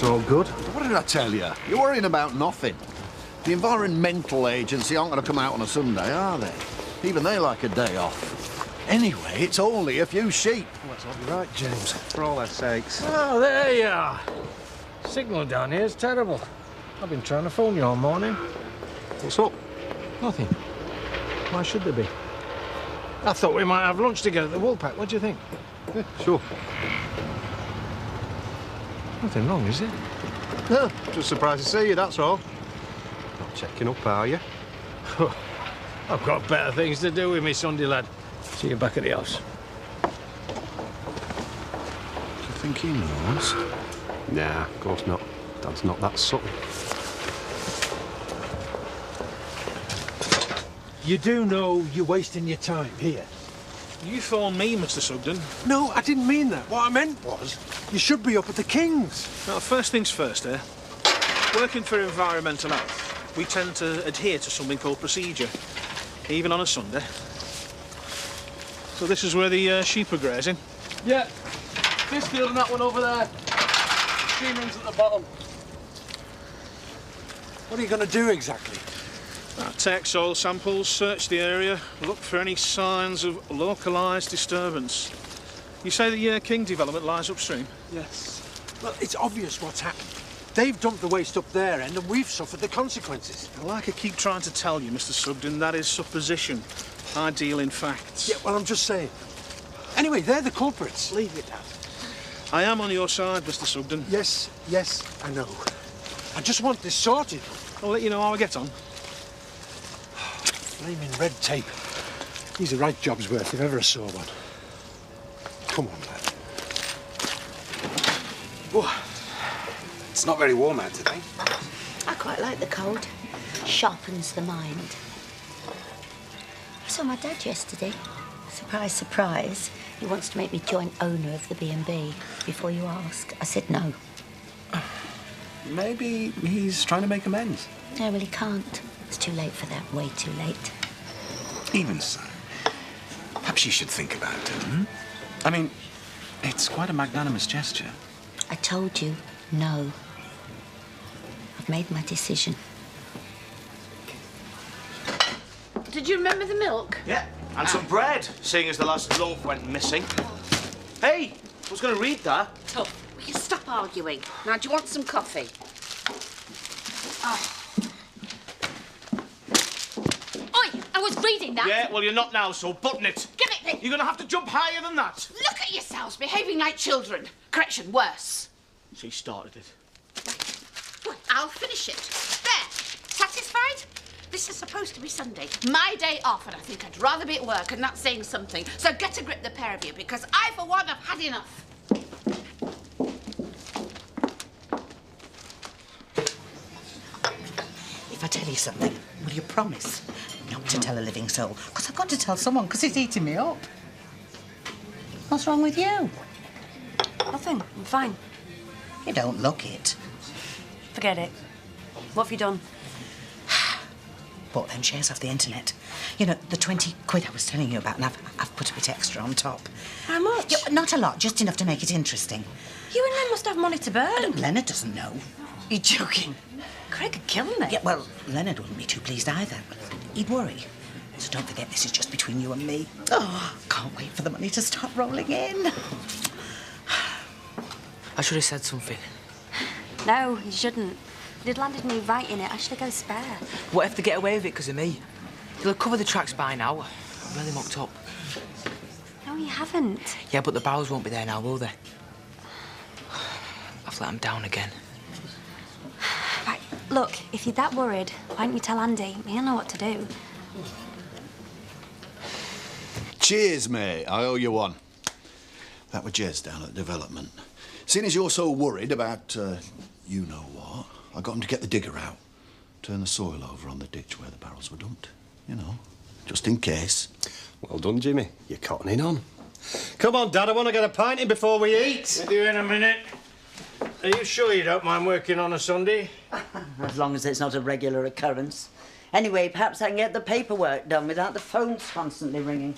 all good. What did I tell you? You're worrying about nothing. The Environmental Agency aren't going to come out on a Sunday, are they? Even they like a day off. Anyway, it's only a few sheep. Let's all be right, James, for all our sakes. Oh, there you are. Signal down here is terrible. I've been trying to phone you all morning. What's up? Nothing. Why should there be? I thought we might have lunch together at the Woolpack. What do you think? Yeah, sure. Nothing wrong, is it? No, just surprised to see you, that's all. Not checking up, are you? I've got better things to do with me, Sunday lad. See you back at the house. Do you think he knows? Nah, of course not. Dad's not that subtle. You do know you're wasting your time here. You phoned me, Mr. Sugden. No, I didn't mean that. What I meant was, you should be up at the King's. Now, first things first, working for environmental health, we tend to adhere to something called procedure, even on a Sunday. So this is where the sheep are grazing? Yeah. This field and that one over there. Machine runs at the bottom. What are you going to do exactly? Take soil samples, search the area, look for any signs of localised disturbance. You say the King development lies upstream? Yes. Well, it's obvious what's happened. They've dumped the waste up their end and we've suffered the consequences. Like I keep trying to tell you, Mr. Sugden, that is supposition. I deal in facts. Yeah, well, I'm just saying. Anyway, they're the culprits. Leave it, Dad. I am on your side, Mr. Sugden. Yes, I know. I just want this sorted. I'll let you know how I get on. Flaming red tape. He's the right job's worth if ever I saw one. Come on, lad. Oh, it's not very warm out today. I quite like the cold. Sharpens the mind. I saw my dad yesterday. Surprise, surprise. He wants to make me joint owner of the B&B. Before you ask, I said no. Maybe he's trying to make amends. No, well, he can't. It's too late for that. Way too late. Even so, perhaps you should think about it, hmm? I mean, it's quite a magnanimous gesture. I told you, no. I've made my decision. Did you remember the milk? Yeah, and some bread, seeing as the last loaf went missing. Hey, I was going to read that. Tough. Will you stop arguing? Now, do you want some coffee? Oh. Oi, I was reading that. Yeah, well, you're not now, so button it. Give it me. You're going to have to jump higher than that. Look at yourselves, behaving like children. Correction, worse. She started it. Well, I'll finish it. There. Satisfied? This is supposed to be Sunday, my day off, and I think I'd rather be at work and not saying something. So get a grip, the pair of you, because I, for one, have had enough. If I tell you something, will you promise not to tell a living soul? Because I've got to tell someone, because it's eating me up. What's wrong with you? Nothing. I'm fine. You don't look it. Forget it. What have you done? Bought them shares off the internet. You know, the 20 quid I was telling you about, and I've put a bit extra on top. How much? Yeah, not a lot, just enough to make it interesting. You and Len must have money to burn. Leonard doesn't know. You're joking. Craig would kill me. Yeah, well, Leonard wouldn't be too pleased either. He'd worry. So don't forget, this is just between you and me. Oh, can't wait for the money to start rolling in. I should have said something. No, you shouldn't. You'd landed me right in it. I should have got a spare. What if they get away with it because of me? They'll have covered the tracks by now. I'm really mucked up. No, you haven't. Yeah, but the barrels won't be there now, will they? I've let them down again. Right, look, if you're that worried, why don't you tell Andy? He'll know what to do. Cheers, mate. I owe you one. That was Jez down at the development. Seeing as you're so worried about, you know what, I got him to get the digger out. Turn the soil over on the ditch where the barrels were dumped. You know, just in case. Well done, Jimmy. You're cottoning on. Come on, Dad, I want to get a pint in before we eat. With you in a minute. Are you sure you don't mind working on a Sunday? As long as it's not a regular occurrence. Anyway, perhaps I can get the paperwork done without the phones constantly ringing.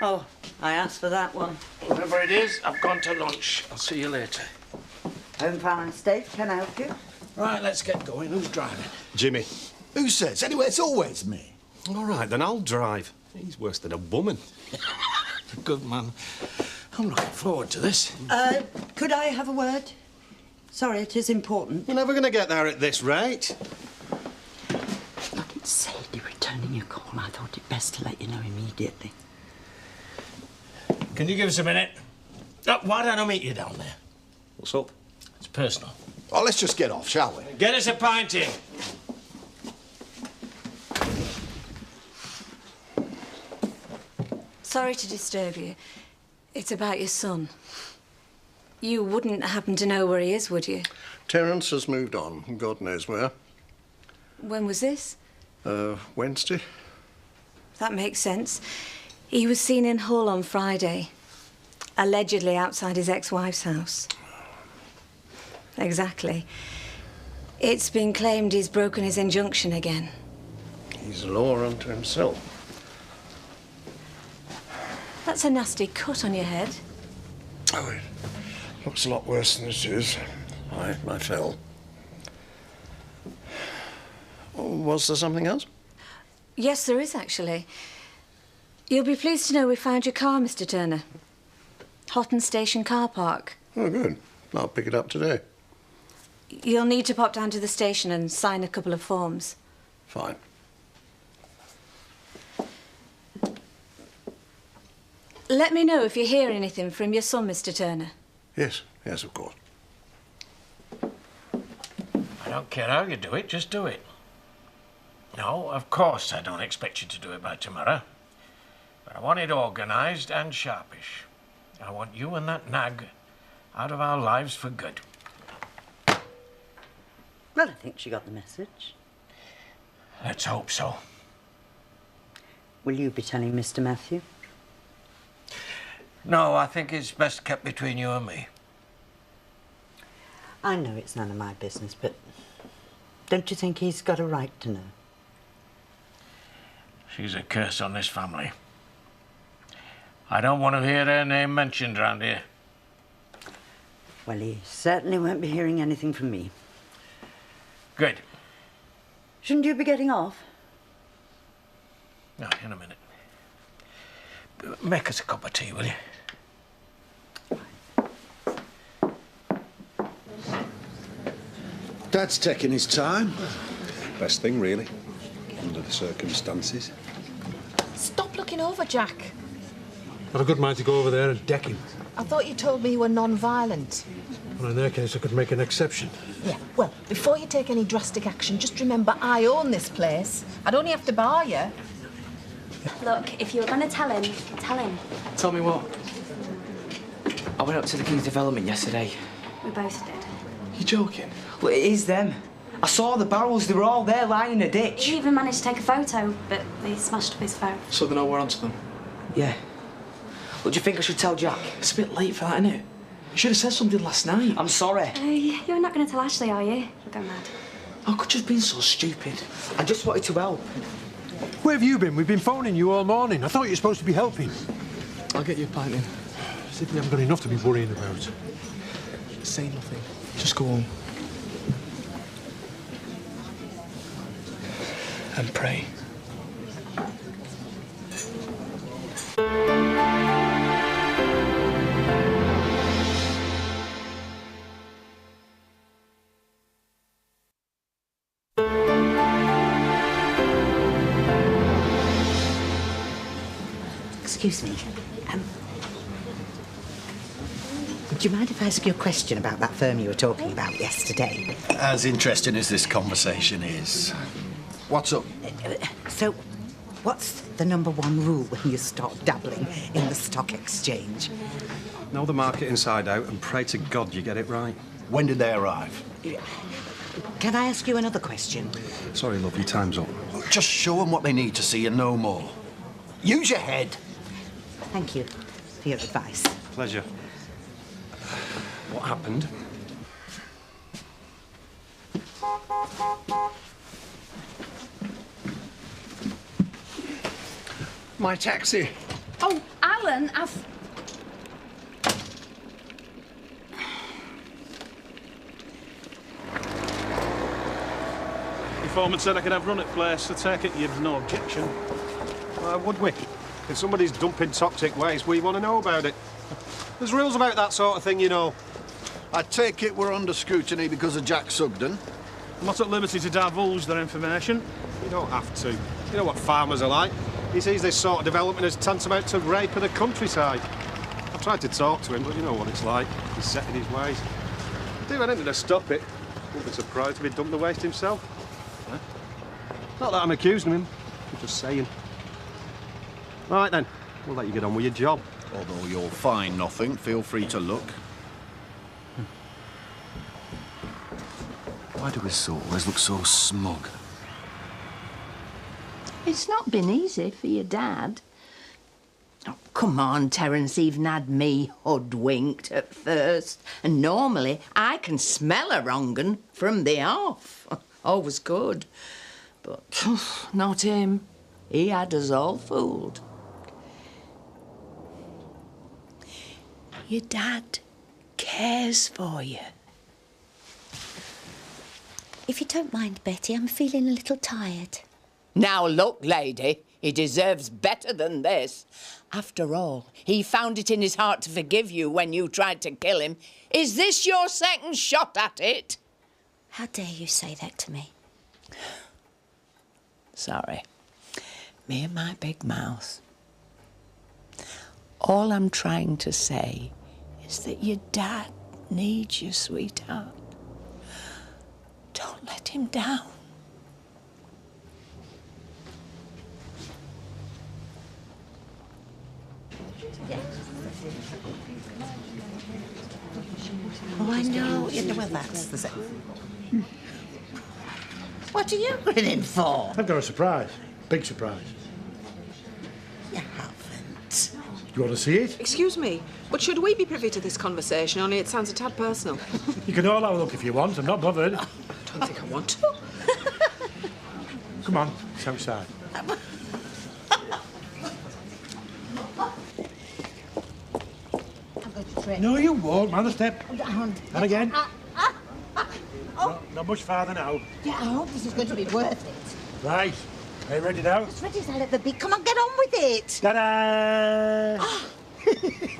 Oh, I asked for that one. Whatever it is, I've gone to lunch. I'll see you later. Home Farm Estate, can I help you? Right, let's get going. Who's driving? Jimmy. Who says? Anyway, it's always me. All right, then I'll drive. He's worse than a woman. Good man. I'm looking forward to this. Could I have a word? Sorry, it is important. We're never going to get there at this rate. Look, it's Sadie returning your call. I thought it best to let you know immediately. Can you give us a minute? Why don't I meet you down there? What's up? It's personal. Oh, let's just get off, shall we? Get us a pint in. Sorry to disturb you. It's about your son. You wouldn't happen to know where he is, would you? Terence has moved on, God knows where. When was this? Wednesday. That makes sense. He was seen in Hull on Friday, allegedly outside his ex-wife's house. Exactly. It's been claimed he's broken his injunction again. He's law unto himself. That's a nasty cut on your head. Oh, it looks a lot worse than it is. I fell. Oh, was there something else? Yes, there is, actually. You'll be pleased to know we found your car, Mr. Turner. Houghton Station car park. Oh, good. I'll pick it up today. You'll need to pop down to the station and sign a couple of forms. Fine. Let me know if you hear anything from your son, Mr. Turner. Yes, yes, of course. I don't care how you do it, just do it. No, of course I don't expect you to do it by tomorrow. But I want it organised and sharpish. I want you and that nag out of our lives for good. Well, I think she got the message. Let's hope so. Will you be telling Mr. Matthew? No, I think it's best kept between you and me. I know it's none of my business, but don't you think he's got a right to know? She's a curse on this family. I don't want to hear her name mentioned round here. Well, he certainly won't be hearing anything from me. Good. Shouldn't you be getting off? No, in a minute. Make us a cup of tea, will you? Dad's taking his time. Best thing, really, under the circumstances. Stop looking over, Jack. I've a good mind to go over there and deck him. I thought you told me you were non-violent. Well, in their case, I could make an exception. Yeah, well, before you take any drastic action, just remember I own this place. I'd only have to bar you. Look, if you were going to tell him, tell him. Tell me what? I went up to the King's Development yesterday. We both did. You joking? Well, it is them. I saw the barrels, they were all there lying in a ditch. He even managed to take a photo, but they smashed up his phone. So they know we're onto them? Yeah. Well, do you think I should tell Jack? It's a bit late for that, isn't it? You should have said something last night. I'm sorry. You're not going to tell Ashley, are you? You'll go mad. I could just been so stupid. I just wanted to help. Where have you been? We've been phoning you all morning. I thought you were supposed to be helping. I'll get you a pint in. As if you haven't got enough to be worrying about. Say nothing. Just go home. And pray. Excuse me. Would you mind if I ask you a question about that firm you were talking about yesterday? As interesting as this conversation is. What's up? So, what's the #1 rule when you start dabbling in the stock exchange? Know the market inside out and pray to God you get it right. When did they arrive? Can I ask you another question? Sorry, love, your time's up. Just show them what they need to see and no more. Use your head. Thank you for your advice. Pleasure. What happened? My taxi. Oh, Alan, Your foreman said I could have run at place. I take it you've no objection. Why would we? If somebody's dumping toxic waste, we want to know about it. There's rules about that sort of thing, you know. I take it we're under scrutiny because of Jack Sugden. I'm not at liberty to divulge their information. You don't have to. You know what farmers are like. He sees this sort of development as tantamount to rape of the countryside. I've tried to talk to him, but you know what it's like. He's set in his ways. I'll do anything to stop it. Wouldn't be surprised if he'd dumped the waste himself. Huh? Not that I'm accusing him. I'm just saying. Right then, we'll let you get on with your job. Although you'll find nothing, feel free to look. Why do we always look so smug? It's not been easy for your dad. Oh, come on, Terence, even had me hoodwinked at first. And normally I can smell a wrong 'un from the off. Always good. But not him. He had us all fooled. Your dad cares for you. If you don't mind, Betty, I'm feeling a little tired. Now look, lady, he deserves better than this. After all, he found it in his heart to forgive you when you tried to kill him. Is this your second shot at it? How dare you say that to me? Sorry. Me and my big mouth. All I'm trying to say is that your dad needs you, sweetheart. Don't let him down. Oh, I know. Well, that's the same. What are you grinning for? I've got a surprise. Big surprise. You haven't. You want to see it? Excuse me, but should we be privy to this conversation? Only it sounds a tad personal. You can all have a look if you want. I'm not bothered. I don't think I want to. Come on, it's outside. I'm going to trip. No, you won't. Man, the step. And again. Not much farther now. Yeah, I hope this is going to be worth it. Right. Are you ready now? It's ready as hell at the beat. Come on, get on with it. Ta-da!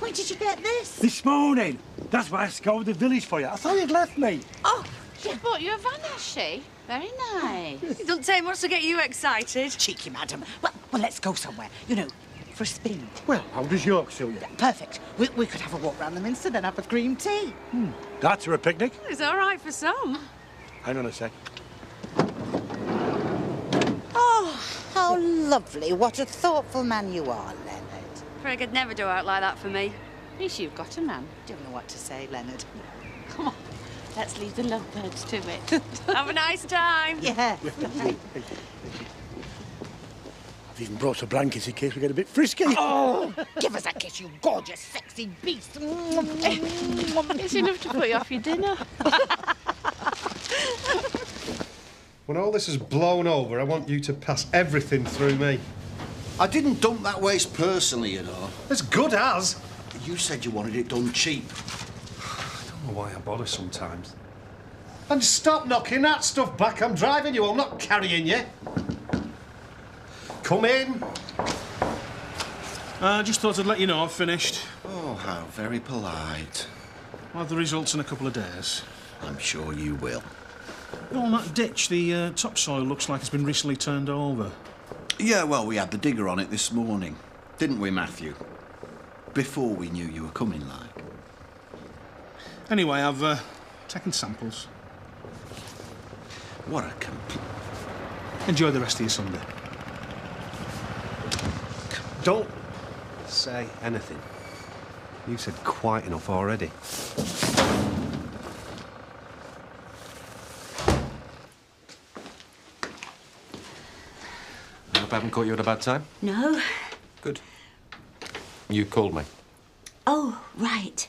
When did you get this? This morning. That's why I scoured the village for you. I thought you'd left me. Oh, she bought you a van, has she? Very nice. It doesn't take much to get you excited. Cheeky madam. Well, let's go somewhere. You know, for a spin. Well, how does York suit you? Perfect. We could have a walk round the Minster, then have a cream tea. That's for a picnic. It's all right for some. Hang on a sec. Oh, how lovely. What a thoughtful man you are, Leonard. Craig would never do out like that for me. At least you've got a man. Don't know what to say, Leonard. Come on, let's leave the lovebirds to it. Have a nice time. Yeah. I've even brought some blankets in case we get a bit frisky. Oh, give us a kiss, you gorgeous, sexy beast. It's enough to put you off your dinner. When all this is blown over, I want you to pass everything through me. I didn't dump that waste personally, you know. As good as. You said you wanted it done cheap. I don't know why I bother sometimes. And stop knocking that stuff back. I'm driving you. I'm not carrying you. Come in. I just thought I'd let you know I've finished. Oh, how very polite. I'll have the results in a couple of days. I'm sure you will. On that ditch, the topsoil looks like it's been recently turned over. Yeah, well, we had the digger on it this morning. Didn't we, Matthew? Before we knew you were coming, like. Anyway, I've taken samples. What a complete... Enjoy the rest of your Sunday. Don't say anything. You've said quite enough already. I hope I haven't caught you at a bad time. No. Good. You called me. Oh, right.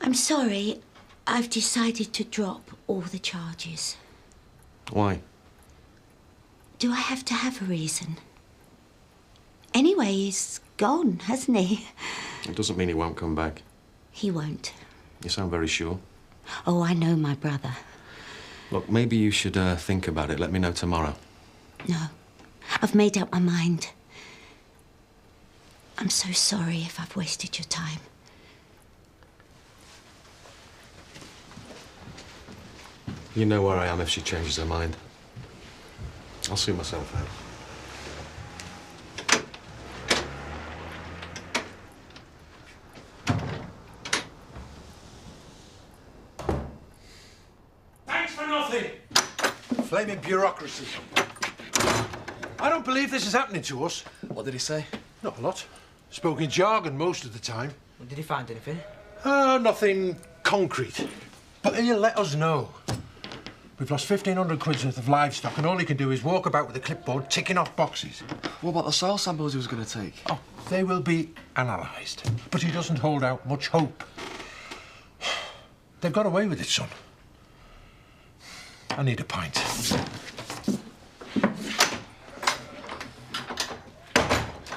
I'm sorry. I've decided to drop all the charges. Why? Do I have to have a reason? Anyway, he's gone, hasn't he? It doesn't mean he won't come back. He won't. You sound very sure. Oh, I know my brother. Look, maybe you should think about it. Let me know tomorrow. No. I've made up my mind. I'm so sorry if I've wasted your time. You know where I am if she changes her mind. I'll see myself out. Thanks for nothing. Flaming bureaucracy. I don't believe this is happening to us. What did he say? Not a lot. Spoke in jargon most of the time. Did he find anything? Nothing concrete. But he'll let us know. We've lost 1,500 quid's worth of livestock and all he can do is walk about with a clipboard ticking off boxes. What about the soil samples he was going to take? Oh, they will be analysed. But he doesn't hold out much hope. They've got away with it, son. I need a pint.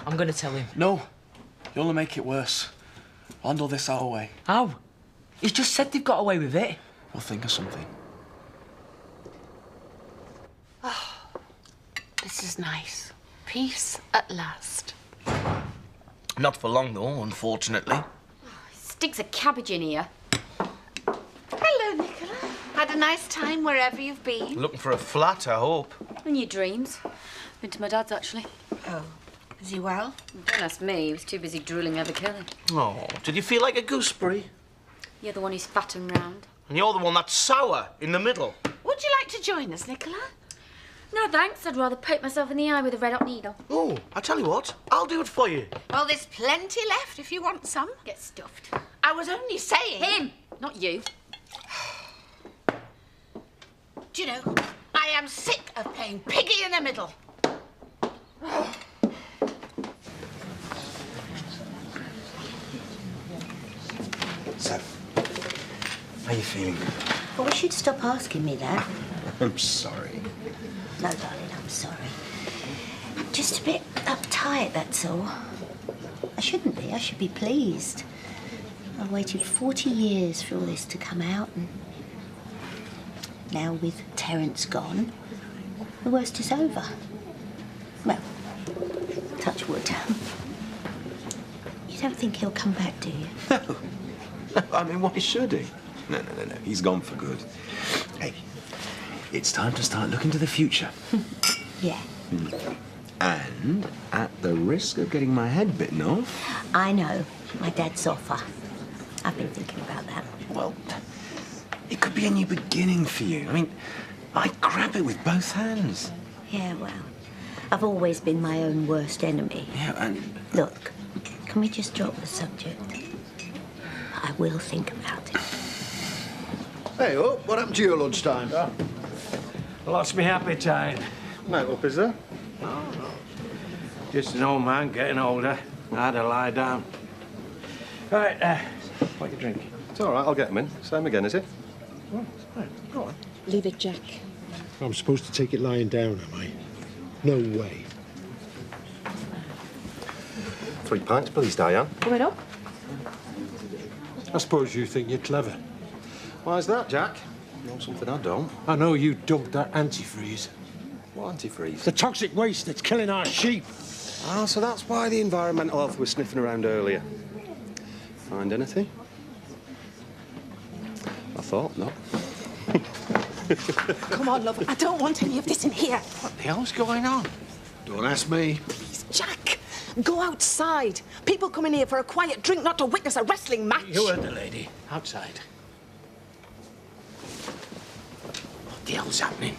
I'm going to tell him. No. You'll only make it worse. I'll handle this our way. How? He's just said they've got away with it. We'll think of something. This is nice. Peace at last. Not for long, though, unfortunately. Stinks of cabbage in here. Hello, Nicola. Had a nice time wherever you've been? Looking for a flat, I hope. In your dreams. Been to my dad's, actually. Oh. Is he well? Don't ask me. He was too busy drooling over Kelly. Oh, did you feel like a gooseberry? You're the one who's fat and round. And you're the one that's sour in the middle. Would you like to join us, Nicola? No, thanks. I'd rather poke myself in the eye with a red-hot needle. Oh, I tell you what, I'll do it for you. Well, there's plenty left if you want some. Get stuffed. I was only saying... Him, not you. Do you know, I am sick of playing piggy in the middle. So, how you feeling? Well, we should stop asking me that. I'm sorry. No, darling, I'm sorry. I'm just a bit uptight, that's all. I shouldn't be. I should be pleased. I waited 40 years for all this to come out, and now with Terence gone, the worst is over. Well, touch wood. You don't think he'll come back, do you? No. I mean, why should he? No. He's gone for good. Hey, it's time to start looking to the future. Yeah. And at the risk of getting my head bitten off... I know. My dad's offer. I've been thinking about that. Well, it could be a new beginning for you. I mean, I'd grab it with both hands. Yeah, well, I've always been my own worst enemy. Yeah, and... Look, can we just drop the subject? I will think about it. Hey, up, what happened to your lunchtime? Lost me appetite. No up, is there? No. Just an old man getting older. I had to lie down. Right, what you drink? It's all right, I'll get them in. Same again, is it? Oh, right, go on. Leave it, Jack. I'm supposed to take it lying down, am I? No way. 3 pints, please, Diane. Coming up? I suppose you think you're clever. Why's that, Jack? You know something I don't. I know you dumped that antifreeze. What antifreeze? The toxic waste that's killing our sheep. Ah, so that's why the environmental health was sniffing around earlier. Find anything? I thought not. Come on, love. I don't want any of this in here. What the hell's going on? Don't ask me. Please, Jack. Go outside. People come in here for a quiet drink, not to witness a wrestling match. You heard the lady. Outside. What the hell's happening?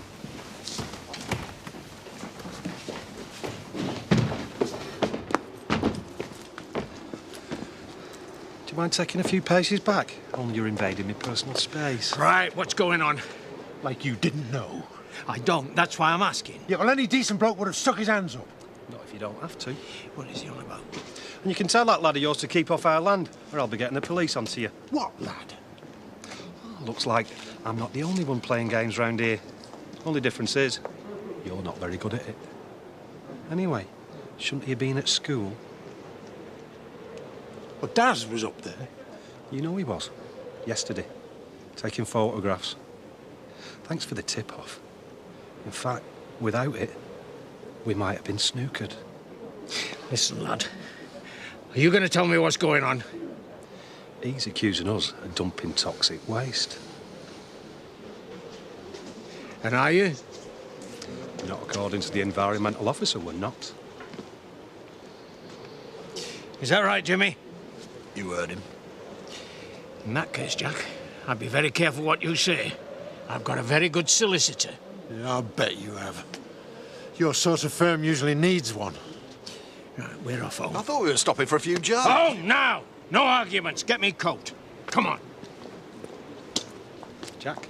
Do you mind taking a few paces back? Only you're invading my personal space. Right, what's going on? Like you didn't know. I don't. That's why I'm asking. Yeah, well, any decent bloke would have stuck his hands up. Not if you don't have to. What is he on about? And you can tell that lad of yours to keep off our land, or I'll be getting the police onto you. What lad? Oh, looks like I'm not the only one playing games round here. Only difference is, you're not very good at it. Anyway, shouldn't you have been at school? Well, Daz was up there. You know he was. Yesterday. Taking photographs. Thanks for the tip-off. In fact, without it, we might have been snookered. Listen, lad. Are you going to tell me what's going on? He's accusing us of dumping toxic waste. And are you? Not according to the environmental officer, we're not. Is that right, Jimmy? You heard him. In that case, Jack, I'd be very careful what you say. I've got a very good solicitor. Yeah, I bet you have. Your sort of firm usually needs one. Right, we're off home. I thought we were stopping for a few jars. Home now! No arguments. Get me coat. Come on. Jack?